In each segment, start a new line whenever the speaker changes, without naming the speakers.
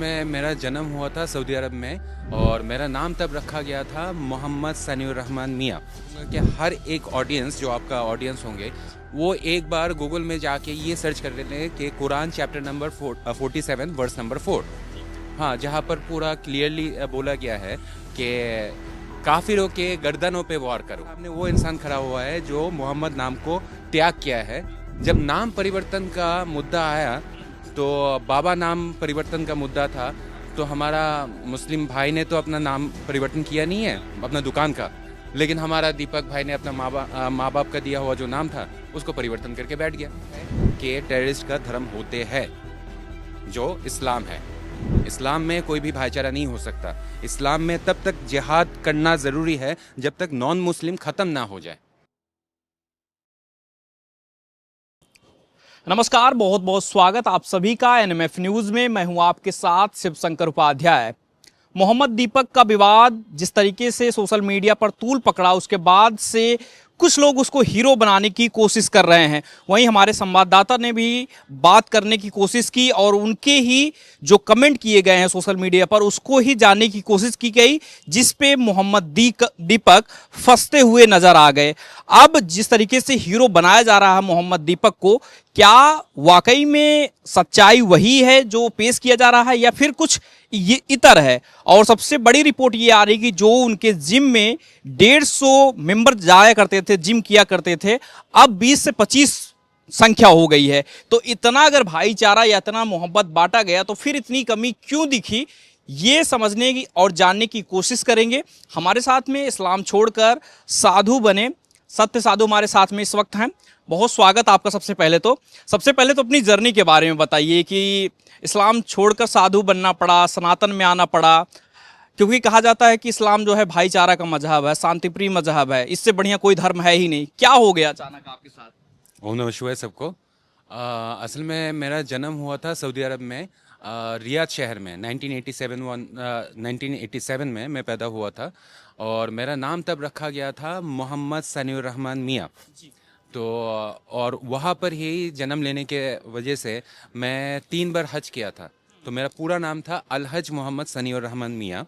में मेरा जन्म हुआ था सऊदी अरब में और मेरा नाम तब रखा गया था मोहम्मद सनीउर रहमान मियाँ। कि हर एक ऑडियंस जो आपका ऑडियंस होंगे वो एक बार गूगल में जाके ये सर्च कर लेते हैं कि Quran chapter number 47 verse number 4। हाँ, जहाँ पर पूरा क्लियरली बोला गया है कि काफिरों के गर्दनों पे वार करो। सामने वो इंसान खड़ा हुआ है जो मोहम्मद नाम को त्याग किया है। जब नाम परिवर्तन का मुद्दा आया तो बाबा नाम परिवर्तन का मुद्दा था, तो हमारा मुस्लिम भाई ने तो अपना नाम परिवर्तन किया नहीं है अपना दुकान का, लेकिन हमारा दीपक भाई ने अपना माँ बाप का दिया हुआ जो नाम था उसको परिवर्तन करके बैठ गया कि टेररिस्ट का धर्म होते हैं जो इस्लाम है। इस्लाम में कोई भी भाईचारा नहीं हो सकता। इस्लाम में तब तक जिहाद करना ज़रूरी है जब तक नॉन मुस्लिम ख़त्म ना हो जाए।
नमस्कार, बहुत बहुत स्वागत आप सभी का एनएमएफ न्यूज़ में। मैं हूं आपके साथ शिवशंकर उपाध्याय। मोहम्मद दीपक का विवाद जिस तरीके से सोशल मीडिया पर तूल पकड़ा, उसके बाद से कुछ लोग उसको हीरो बनाने की कोशिश कर रहे हैं। वहीं हमारे संवाददाता ने भी बात करने की कोशिश की और उनके ही जो कमेंट किए गए हैं सोशल मीडिया पर उसको ही जानने की कोशिश की गई, जिस पे मोहम्मद दीपक फंसते हुए नजर आ गए। अब जिस तरीके से हीरो बनाया जा रहा है मोहम्मद दीपक को, क्या वाकई में सच्चाई वही है जो पेश किया जा रहा है या फिर कुछ ये इतर है? और सबसे बड़ी रिपोर्ट ये आ रही कि जो उनके जिम में 150 मेंबर जाया करते थे, जिम किया करते थे, अब 20 से 25 संख्या हो गई है। तो इतना अगर भाईचारा या इतना मोहब्बत बांटा गया तो फिर इतनी कमी क्यों दिखी, ये समझने की और जानने की कोशिश करेंगे। हमारे साथ में इस्लाम छोड़कर साधु बने सत्य साधु हमारे साथ में इस वक्त हैं। बहुत स्वागत आपका। सबसे पहले तो अपनी जर्नी के बारे में बताइए कि इस्लाम छोड़कर साधु बनना पड़ा, सनातन में आना पड़ा, क्योंकि कहा जाता है कि इस्लाम जो है भाईचारा का मजहब है, शांतिप्रिय मजहब है, इससे बढ़िया कोई धर्म है ही नहीं। क्या हो गया अचानक आपके साथ?
ओम नमः शिवाय सबको। असल में मेरा जन्म हुआ था सऊदी अरब में, रियाद शहर में 1987 में मैं पैदा हुआ था और मेरा नाम तब रखा गया था मोहम्मद सनीउर रहमान मियाँ। तो और वहाँ पर ही जन्म लेने के वजह से मैं 3 बार हज किया था, तो मेरा पूरा नाम था अलहज मोहम्मद सनीउर रहमान मियाँ।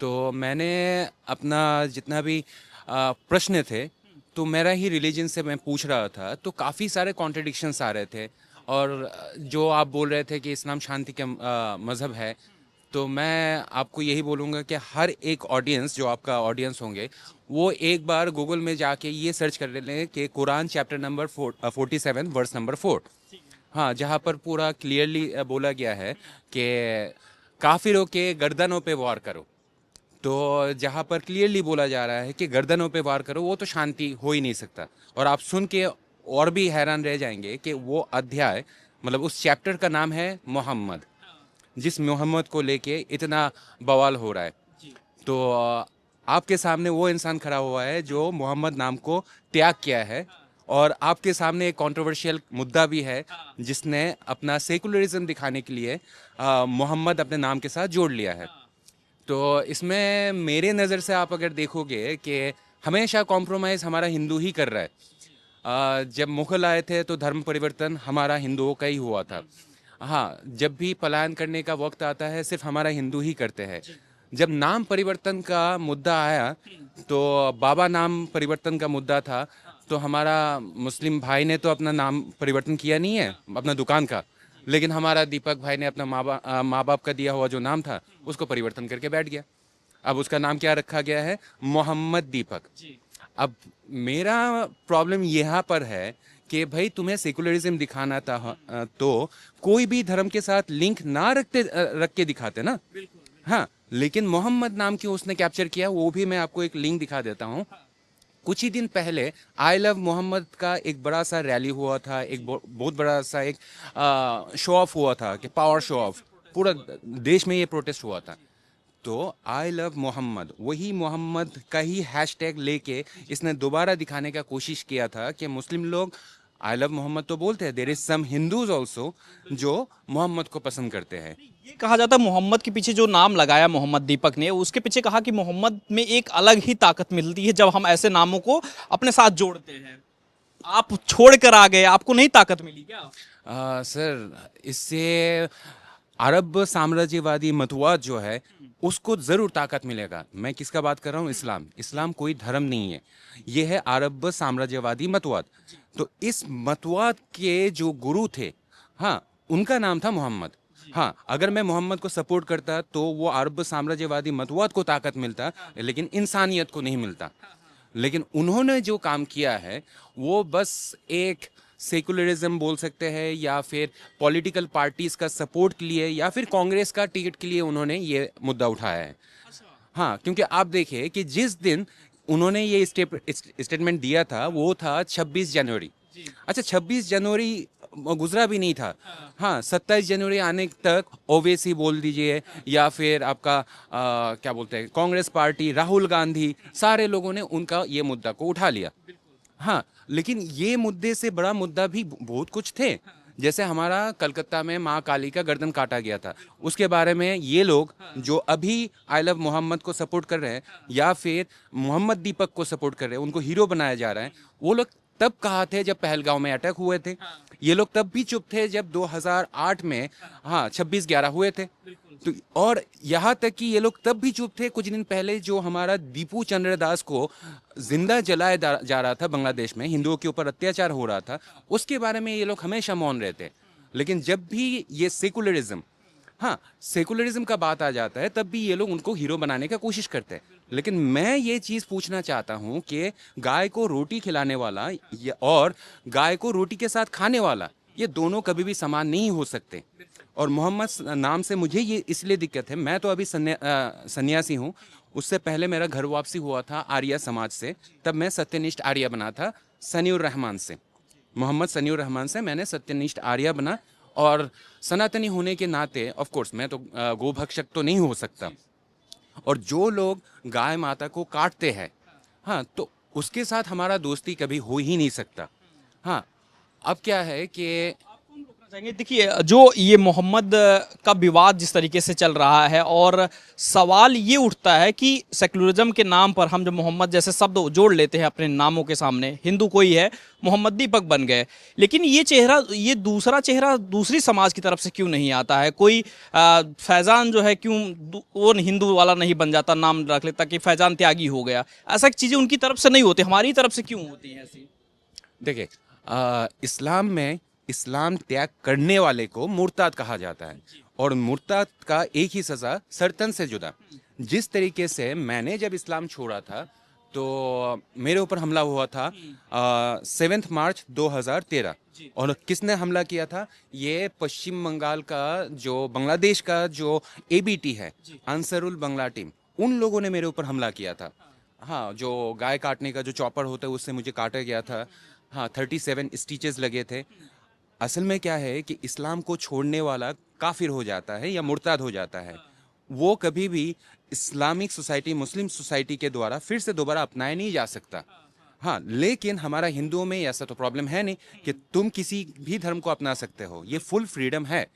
तो मैंने अपना जितना भी प्रश्न थे तो मेरा ही रिलीजन से मैं पूछ रहा था, तो काफ़ी सारे कॉन्ट्रडिक्शंस आ रहे थे। और जो आप बोल रहे थे कि इस्लाम शांति का मज़हब है, तो मैं आपको यही बोलूँगा कि हर एक ऑडियंस जो आपका ऑडियंस होंगे वो एक बार गूगल में जाके ये सर्च कर लेते हैं कि Quran chapter number 47 verse number 4। हाँ, जहाँ पर पूरा क्लियरली बोला गया है कि काफिरों के गर्दनों पे वार करो। तो जहाँ पर क्लियरली बोला जा रहा है कि गर्दनों पे वार करो, वो तो शांति हो ही नहीं सकता। और आप सुन के और भी हैरान रह जाएंगे कि वो अध्याय मतलब उस चैप्टर का नाम है मोहम्मद, जिस मोहम्मद को लेके इतना बवाल हो रहा है। तो आपके सामने वो इंसान खड़ा हुआ है जो मोहम्मद नाम को त्याग किया है, और आपके सामने एक कंट्रोवर्शियल मुद्दा भी है जिसने अपना सेकुलरिज्म दिखाने के लिए मोहम्मद अपने नाम के साथ जोड़ लिया है। तो इसमें मेरे नज़र से आप अगर देखोगे कि हमेशा कॉम्प्रोमाइज़ हमारा हिंदू ही कर रहा है। जब मुग़ल आए थे तो धर्म परिवर्तन हमारा हिंदुओं का ही हुआ था। हाँ, जब भी पलायन करने का वक्त आता है सिर्फ हमारा हिंदू ही करते हैं। जब नाम परिवर्तन का मुद्दा आया तो बाबा नाम परिवर्तन का मुद्दा था, तो हमारा मुस्लिम भाई ने तो अपना नाम परिवर्तन किया नहीं है अपना दुकान का, लेकिन हमारा दीपक भाई ने अपना माँ बाप का दिया हुआ जो नाम था उसको परिवर्तन करके बैठ गया। अब उसका नाम क्या रखा गया है? मोहम्मद दीपक। अब मेरा प्रॉब्लम यहाँ पर है कि भाई तुम्हें सेकुलरिज्म दिखाना था तो कोई भी धर्म के साथ लिंक ना रख के दिखाते ना। हाँ, लेकिन मोहम्मद नाम क्यों उसने कैप्चर किया, वो भी मैं आपको एक लिंक दिखा देता हूँ। कुछ ही दिन पहले आई लव मोहम्मद का एक बड़ा सा रैली हुआ था, एक बहुत बड़ा सा एक शो ऑफ हुआ था कि पावर शो ऑफ, पूरा देश में ये प्रोटेस्ट हुआ था। तो आई लव मोहम्मद, वही मोहम्मद का ही हैशटैग लेके इसने दोबारा दिखाने का कोशिश किया था कि मुस्लिम लोग आई लव मोहम्मद तो बोलते हैं, there is some Hindus also जो मोहम्मद को पसंद करते हैं।
ये कहा जाता है मोहम्मद के पीछे जो नाम लगाया मोहम्मद दीपक ने, उसके पीछे कहा कि मोहम्मद में एक अलग ही ताकत मिलती है जब हम ऐसे नामों को अपने साथ जोड़ते हैं। आप छोड़ कर आ गए, आपको नहीं ताकत मिली क्या?
सर, इससे अरब साम्राज्यवादी मतवाद जो है उसको जरूर ताकत मिलेगा। मैं किसका बात कर रहा हूँ? इस्लाम। इस्लाम कोई धर्म नहीं है, ये है अरब साम्राज्यवादी मतवाद। तो इस मतवाद के जो गुरु थे, हाँ, उनका नाम था मोहम्मद। हाँ, अगर मैं मोहम्मद को सपोर्ट करता तो वो अरब साम्राज्यवादी मतवाद को ताकत मिलता, लेकिन इंसानियत को नहीं मिलता। लेकिन उन्होंने जो काम किया है वो बस एक सेकुलरिज्म बोल सकते हैं, या फिर पॉलिटिकल पार्टीज का सपोर्ट के लिए, या फिर कांग्रेस का टिकट के लिए उन्होंने ये मुद्दा उठाया है। हाँ, क्योंकि आप देखिए कि जिस दिन उन्होंने ये स्टेटमेंट दिया था वो था 26 जनवरी। अच्छा, 26 जनवरी गुजरा भी नहीं था। हाँ, 27 जनवरी आने तक ओवैसी बोल दीजिए, या फिर आपका क्या बोलते हैं, कांग्रेस पार्टी, राहुल गांधी, सारे लोगों ने उनका ये मुद्दा को उठा लिया। हाँ, लेकिन ये मुद्दे से बड़ा मुद्दा भी बहुत कुछ थे। जैसे हमारा कलकत्ता में माँ काली का गर्दन काटा गया था, उसके बारे में ये लोग जो अभी आई लव मोहम्मद को सपोर्ट कर रहे हैं, या फिर मोहम्मद दीपक को सपोर्ट कर रहे हैं, उनको हीरो बनाया जा रहा है, वो लोग तब कहा थे जब पहलगांव में अटैक हुए थे। ये लोग तब भी चुप थे जब 2008 में, हाँ, 26/11 हुए थे। तो और यहाँ तक कि ये लोग तब भी चुप थे कुछ दिन पहले जो हमारा दीपू चंद्र दास को जिंदा जलाया जा रहा था बांग्लादेश में, हिंदुओं के ऊपर अत्याचार हो रहा था, उसके बारे में ये लोग हमेशा मौन रहते। लेकिन जब भी ये सेकुलरिज्म, हाँ, सेकुलरिज्म का बात आ जाता है, तब भी ये लोग उनको हीरो बनाने का कोशिश करते हैं। लेकिन मैं ये चीज पूछना चाहता हूँ कि गाय को रोटी खिलाने वाला और गाय को रोटी के साथ खाने वाला, ये दोनों कभी भी समान नहीं हो सकते। और मोहम्मद नाम से मुझे ये इसलिए दिक्कत है, मैं तो अभी सन्यासी हूँ। उससे पहले मेरा घर वापसी हुआ था आर्या समाज से, तब मैं सत्यनिष्ठ आर्या बना था सनीउर रहमान से। मोहम्मद सनीउर रहमान से मैंने सत्यनिष्ठ आर्या बना, और सनातनी होने के नाते ऑफ कोर्स मैं तो गोभक्षक तो नहीं हो सकता। और जो लोग गाय माता को काटते हैं, हाँ, तो उसके साथ हमारा दोस्ती कभी हो ही नहीं सकता। हाँ, अब क्या है कि
चाहेंगे, देखिए, जो ये मोहम्मद का विवाद जिस तरीके से चल रहा है, और सवाल ये उठता है कि सेकुलरिज्म के नाम पर हम जो मोहम्मद जैसे शब्द जोड़ लेते हैं अपने नामों के सामने, हिंदू कोई है, मोहम्मद दीपक बन गए, लेकिन ये चेहरा, ये दूसरा चेहरा दूसरी समाज की तरफ से क्यों नहीं आता है? कोई फैजान जो है क्यों वो हिंदू वाला नहीं बन जाता, नाम रख लेता कि फैजान त्यागी हो गया? ऐसा चीज़ें उनकी तरफ से नहीं होती, हमारी तरफ से क्यों होती हैं ऐसी?
देखिए, इस्लाम में इस्लाम त्याग करने वाले को मुर्ताद कहा जाता है, और मुर्ताद का एक ही सज़ा, सर्तन से जुदा। जिस तरीके से मैंने जब इस्लाम छोड़ा था तो मेरे ऊपर हमला हुआ था 7 मार्च 2013। और किसने हमला किया था? ये पश्चिम बंगाल का जो बांग्लादेश का जो एबीटी है, अंसरुल बांग्ला टीम, उन लोगों ने मेरे ऊपर हमला किया था। हाँ, जो गाय काटने का जो चॉपर होता है उससे मुझे काटा गया था। हाँ, 37 स्टिचेस लगे थे। असल में क्या है कि इस्लाम को छोड़ने वाला काफिर हो जाता है या मुर्ताद हो जाता है, वो कभी भी इस्लामिक सोसाइटी, मुस्लिम सोसाइटी के द्वारा फिर से दोबारा अपनाया नहीं जा सकता। हाँ, लेकिन हमारा हिंदुओं में ऐसा तो प्रॉब्लम है नहीं कि तुम किसी भी धर्म को अपना सकते हो, ये फुल फ्रीडम है।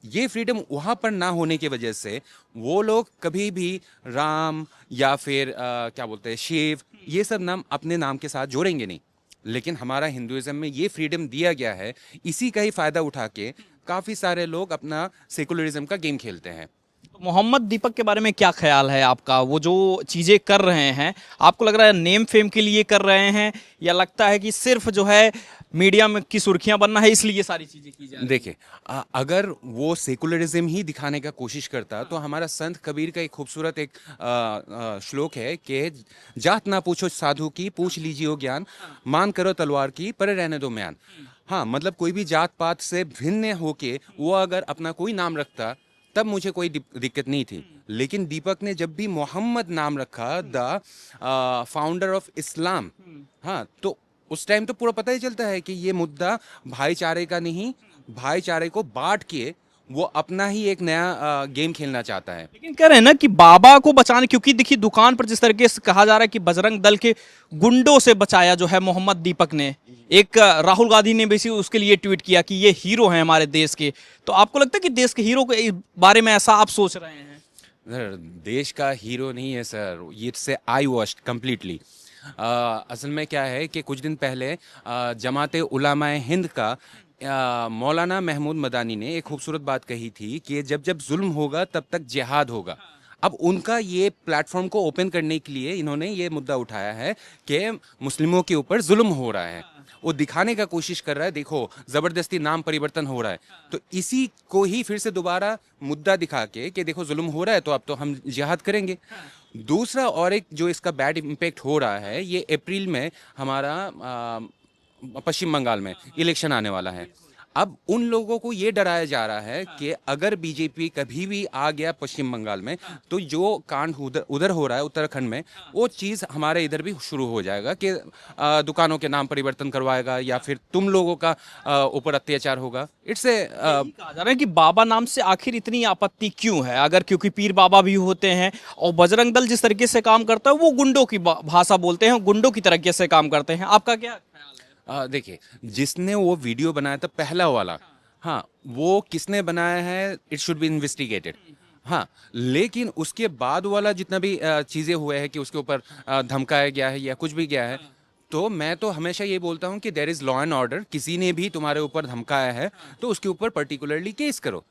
ये फ्रीडम वहाँ पर ना होने की वजह से वो लोग कभी भी राम या फिर क्या बोलते हैं, शिव, ये सब नाम अपने नाम के साथ जोड़ेंगे नहीं। लेकिन हमारा हिंदुइज्म में ये फ्रीडम दिया गया है, इसी का ही फायदा उठा के काफी सारे लोग अपना सेकुलरिज्म का गेम खेलते हैं।
तो मोहम्मद दीपक के बारे में क्या ख्याल है आपका? वो जो चीज़ें कर रहे हैं, आपको लग रहा है नेम फेम के लिए कर रहे हैं, या लगता है कि सिर्फ जो है मीडिया में की सुर्खियां बनना है इसलिए ये सारी चीज़ें की जा रही हैं?
देखिए, अगर वो सेकुलरिज्म ही दिखाने का कोशिश करता तो हमारा संत कबीर का एक खूबसूरत एक श्लोक है कि जात ना पूछो साधु की, पूछ लीजिए ज्ञान, मान करो तलवार की, पर रहने दो म्यान। हाँ, मतलब कोई भी जात पात से भिन्न होके वो अगर अपना कोई नाम रखता तब मुझे कोई दिक्कत नहीं थी। लेकिन दीपक ने जब भी मोहम्मद नाम रखा, द फाउंडर ऑफ इस्लाम, हाँ, तो उस टाइम तो पूरा पता ही चलता है कि ये मुद्दा भाईचारे का नहीं, भाईचारे को बांट के वो अपना ही एक नया गेम खेलना चाहता है।
लेकिन कह रहे हैं ना कि बाबा को बचाने, क्योंकि देखिए दुकान पर जिस तरीके से कहा जा रहा है कि बजरंग दल के गुंडों से बचाया जो है मोहम्मद दीपक ने, एक राहुल गांधी ने भी उसके लिए ट्वीट किया कि ये हीरो हैं हमारे देश के। तो आपको लगता है कि देश के हीरो के बारे में ऐसा आप सोच रहे हैं?
सर, देश का हीरो नहीं है सर, ये से आई वॉश्ड कम्प्लीटली। असल में क्या है कि कुछ दिन पहले जमाते उलामाए हिंद का मौलाना महमूद मदानी ने एक खूबसूरत बात कही थी कि जब जब जुल्म होगा तब तक जिहाद होगा। अब उनका ये प्लेटफॉर्म को ओपन करने के लिए इन्होंने ये मुद्दा उठाया है कि मुस्लिमों के ऊपर जुल्म हो रहा है। वो दिखाने का कोशिश कर रहा है, देखो जबरदस्ती नाम परिवर्तन हो रहा है। तो इसी को ही फिर से दोबारा मुद्दा दिखा के कि देखो जुल्म हो रहा है तो अब तो हम जिहाद करेंगे। दूसरा और एक जो इसका बैड इम्पैक्ट हो रहा है, ये अप्रैल में हमारा पश्चिम बंगाल में इलेक्शन आने वाला है। अब उन लोगों को ये डराया जा रहा है कि अगर बीजेपी कभी भी आ गया पश्चिम बंगाल में तो जो कांड उधर उधर हो रहा है उत्तराखंड में, वो चीज़ हमारे इधर भी शुरू हो जाएगा कि दुकानों के नाम परिवर्तन करवाएगा या फिर तुम लोगों का ऊपर अत्याचार होगा। इट्स ए
यही कहा जा रहा है कि बाबा नाम से आखिर इतनी आपत्ति क्यों है? अगर क्योंकि पीर बाबा भी होते हैं और बजरंग दल जिस तरीके से काम करता है वो गुंडों की भाषा बोलते हैं, गुंडों की तरीके से काम करते हैं। आपका क्या ख्याल है?
देखिए, जिसने वो वीडियो बनाया था पहला वाला, हाँ, वो किसने बनाया है, इट शुड बी इन्वेस्टिगेटेड। हाँ, लेकिन उसके बाद वाला जितना भी चीज़ें हुए हैं कि उसके ऊपर धमकाया गया है या कुछ भी गया है, तो मैं तो हमेशा ये बोलता हूँ कि there is law and order. किसी ने भी तुम्हारे ऊपर धमकाया है तो उसके ऊपर पर्टिकुलरली केस करो।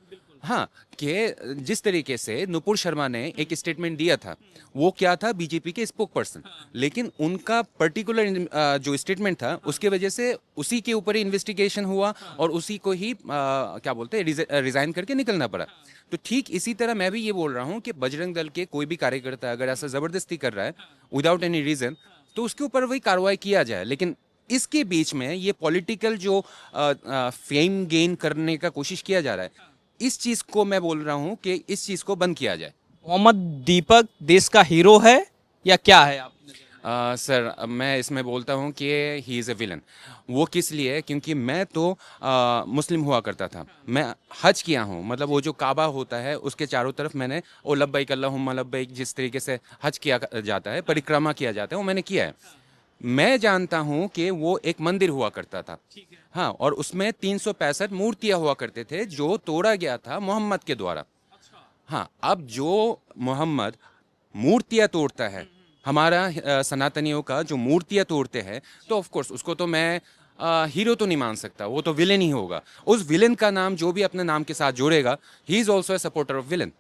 हाँ, कि जिस तरीके से नुपुर शर्मा ने एक स्टेटमेंट दिया था, वो क्या था, बीजेपी के स्पोक पर्सन, लेकिन उनका पर्टिकुलर जो स्टेटमेंट था उसके वजह से उसी के ऊपर ही इन्वेस्टिगेशन हुआ और उसी को ही क्या बोलते हैं, रिजाइन करके निकलना पड़ा। तो ठीक इसी तरह मैं भी ये बोल रहा हूँ कि बजरंग दल के कोई भी कार्यकर्ता अगर ऐसा जबरदस्ती कर रहा है विदाउट एनी रीजन, तो उसके ऊपर वही कार्रवाई किया जाए। लेकिन इसके बीच में ये पॉलिटिकल जो फेम गेन करने का कोशिश किया जा रहा है, इस चीज को मैं बोल रहा हूं कि इस चीज को बंद किया जाए।
मोहम्मद दीपक देश का हीरो है या क्या है आप?
सर, मैं इसमें बोलता हूं कि ही इज़ ए विलन। वो किस लिए? क्योंकि मैं तो मुस्लिम हुआ करता था, मैं हज किया हूं, मतलब वो जो काबा होता है उसके चारों तरफ मैंने ओ लब्बैक अल्लाहुम्मा लब्बैक जिस तरीके से हज किया जाता है, परिक्रमा किया जाता है, वो मैंने किया है। मैं जानता हूं कि वो एक मंदिर हुआ करता था। हाँ, और उसमें 365 मूर्तियां हुआ करते थे जो तोड़ा गया था मोहम्मद के द्वारा। हाँ, अब जो मोहम्मद मूर्तियां तोड़ता है, हमारा सनातनियों का जो मूर्तियां तोड़ते हैं, तो ऑफ कोर्स उसको तो मैं हीरो तो नहीं मान सकता, वो तो विलेन ही होगा। उस विलेन का नाम जो भी अपने नाम के साथ जोड़ेगा, he is also a supporter of villain.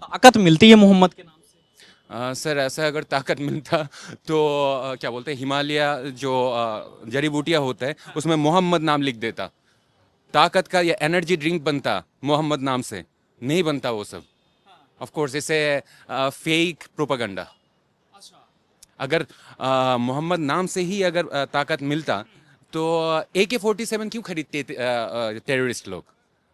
ताकत मिलती है मोहम्मद के नाम से?
सर, ऐसा अगर ताकत मिलता तो क्या बोलते हैं, हिमालय जो जड़ी बूटियां होता है उसमें मोहम्मद नाम लिख देता, ताकत का या एनर्जी ड्रिंक बनता मोहम्मद नाम से। नहीं बनता वो सब। ऑफ कोर्स इसे फेक प्रोपागंडा। अगर मोहम्मद नाम से ही अगर ताकत मिलता तो AK-47 क्यों खरीदते टेररिस्ट लोग?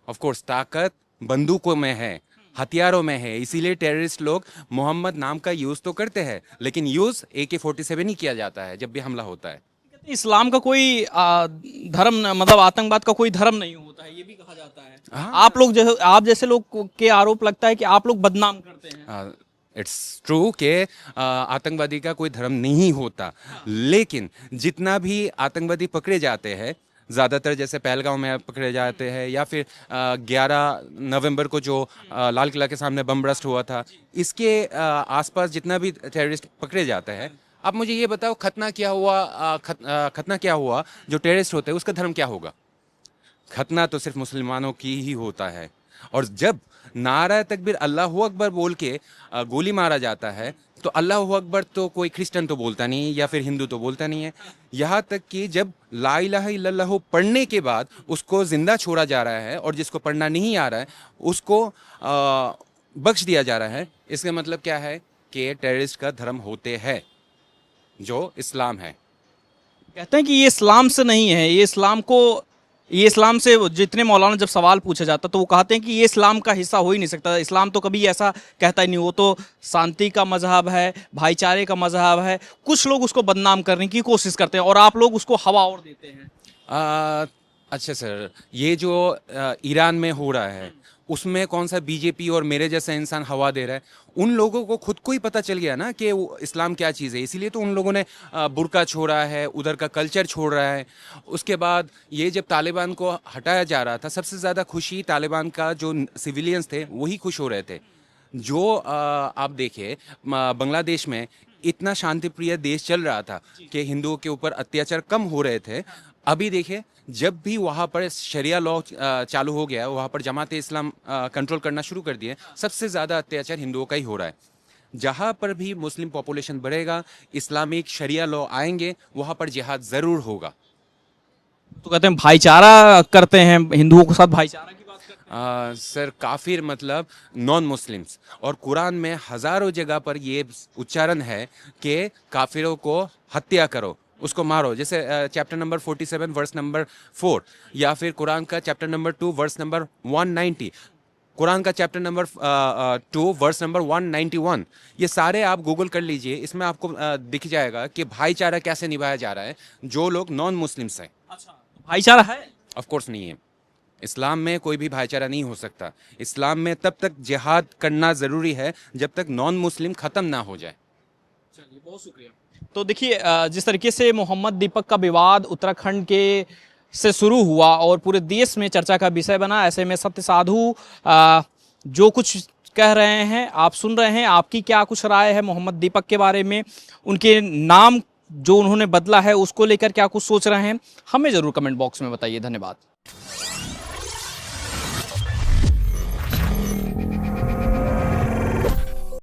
ऑफ कोर्स ताकत बंदूकों में है, हथियारों में है, इसीलिए टेररिस्ट लोग मोहम्मद नाम का यूज़ तो करते हैं, लेकिन यूज़ AK-47 ही किया जाता है जब भी हमला होता है।
इस्लाम का कोई धर्म मतलब आतंकवाद का कोई धर्म नहीं होता है, ये भी कहा जाता है।
हाँ।
आप लोग जो आप जैसे लोग के आरोप लगता है कि आप लोग बदनाम करते हैं।
इट्स ट्रू कि आतंकवादी का कोई धर्म नहीं होता, लेकिन जितना भी आतंकवादी पकड़े जाते हैं, ज़्यादातर जैसे पहलगांव में पकड़े जाते हैं या फिर 11 नवंबर को जो लाल किला के सामने बम ब्लास्ट हुआ था, इसके आसपास जितना भी टेररिस्ट पकड़े जाते हैं, आप मुझे ये बताओ खतना क्या हुआ, खतना क्या हुआ, जो टेररिस्ट होते हैं उसका धर्म क्या होगा? खतना तो सिर्फ मुसलमानों की ही होता है। और जब नारा तकबीर अल्लाहू अकबर बोल के गोली मारा जाता है, तो अल्लाहू अकबर तो कोई क्रिश्चियन तो बोलता नहीं या फिर हिंदू तो बोलता नहीं है। यहाँ तक कि जब ला इलाहा इल्लल्लाह पढ़ने के बाद उसको जिंदा छोड़ा जा रहा है और जिसको पढ़ना नहीं आ रहा है उसको बख्श दिया जा रहा है। इसका मतलब क्या है कि टेररिस्ट का धर्म होते हैं जो इस्लाम है।
कहते हैं कि ये इस्लाम से नहीं है, ये इस्लाम से जितने मौलाना जब सवाल पूछा जाता तो वो कहते हैं कि ये इस्लाम का हिस्सा हो ही नहीं सकता। इस्लाम तो कभी ऐसा कहता ही नहीं, वो तो शांति का मजहब है, भाईचारे का मजहब है। कुछ लोग उसको बदनाम करने की कोशिश करते हैं और आप लोग उसको हवा और देते हैं।
अच्छा सर, ये जो ईरान में हो रहा है उसमें कौन सा बीजेपी और मेरे जैसा इंसान हवा दे रहा है? उन लोगों को खुद को ही पता चल गया ना कि इस्लाम क्या चीज़ है, इसीलिए तो उन लोगों ने बुर्का छोड़ा है, उधर का कल्चर छोड़ रहा है। उसके बाद ये जब तालिबान को हटाया जा रहा था, सबसे ज़्यादा खुशी तालिबान का जो सिविलियंस थे वही खुश हो रहे थे। जो आप देखिए बांग्लादेश में इतना शांतिप्रिय देश चल रहा था कि हिंदुओं के ऊपर अत्याचार कम हो रहे थे, अभी देखिए, जब भी वहाँ पर शरिया लॉ चालू हो गया, वहाँ पर जमात इस्लाम कंट्रोल करना शुरू कर दिए, सबसे ज़्यादा अत्याचार हिंदुओं का ही हो रहा है। जहाँ पर भी मुस्लिम पॉपुलेशन बढ़ेगा, इस्लामिक शरिया लॉ आएंगे, वहाँ पर जिहाद ज़रूर होगा।
तो कहते हैं भाईचारा करते हैं, हिंदुओं के साथ भाईचारा की बात करते हैं।
सर, काफिर मतलब नॉन मुस्लिम्स, और कुरान में हजारों जगह पर ये उच्चारण है कि काफिरों को हत्या करो, उसको मारो। जैसे चैप्टर नंबर 47 वर्स नंबर 4, या फिर कुरान का chapter number 2 verse number 190, Quran का चैप्टर नंबर 2 वर्स नंबर 191। ये सारे आप गूगल कर लीजिए, इसमें आपको दिख जाएगा कि भाईचारा कैसे निभाया जा रहा है जो लोग नॉन मुस्लिम्स हैं।
अच्छा, भाईचारा है?
ऑफ कोर्स नहीं है। इस्लाम में कोई भी भाईचारा नहीं हो सकता। इस्लाम में तब तक जिहाद करना ज़रूरी है जब तक नॉन मुस्लिम ख़त्म ना हो जाए।
चलिए, बहुत शुक्रिया। तो देखिए, जिस तरीके से मोहम्मद दीपक का विवाद उत्तराखंड के से शुरू हुआ और पूरे देश में चर्चा का विषय बना, ऐसे में सत्य साधु जो कुछ कह रहे हैं आप सुन रहे हैं। आपकी क्या कुछ राय है मोहम्मद दीपक के बारे में? उनके नाम जो उन्होंने बदला है उसको लेकर क्या कुछ सोच रहे हैं? हमें ज़रूर कमेंट बॉक्स में बताइए। धन्यवाद।